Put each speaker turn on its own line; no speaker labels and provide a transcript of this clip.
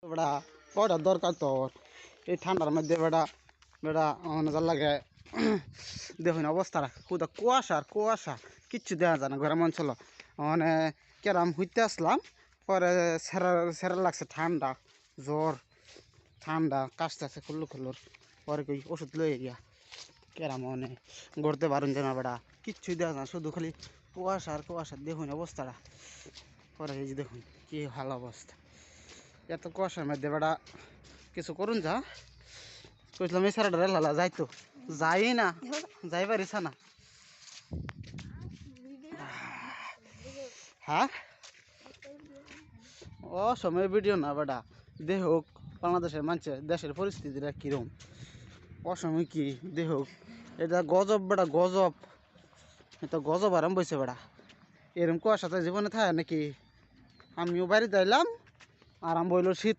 বেড়া কয়টা দরকার তোর এই ঠান্ডার মধ্যে বেড়া বেড়া মানে যার লাগে দেখুন অবস্থাটা কোথা কুয়াশা আর কুয়াশা কিচ্ছু দেখা যায় না গরম অঞ্চল মানে কেরাম হইতে আসলাম পরে সেরা সেরা লাগছে ঠান্ডা জ্বর ঠান্ডা কাশতেছে খুল্লু খুল্লুর পরে কই ওষুধ লয়ে গিয়া কেরাম মানে গড়তে পারেন যে না বেড়া কিচ্ছুই দেখা যায় শুধু খালি কুয়াশা আর কুয়াশা দেখুন অবস্থাটা পরে এই যে দেখুন কি ভালো অবস্থা এত কুয়াশার মধ্যে বেড়া কিছু করুন যা কইছিলাম এই সারাটা লালা যাইতো যাই না যাই পারিস না হ্যাঁ ও সময় ভিডিও না বেটা দেহ বাংলাদেশের মানুষ দেশের পরিস্থিতিটা কিরম অসময় কি দেহ এটা গজব বেটা গজব এটা গজব আরম্ভ হয়েছে বেটা এরকম কুয়াশাতে জীবনে থাকে নাকি আমিও বাড়িতে আইলাম আরম্ভ হইল শীত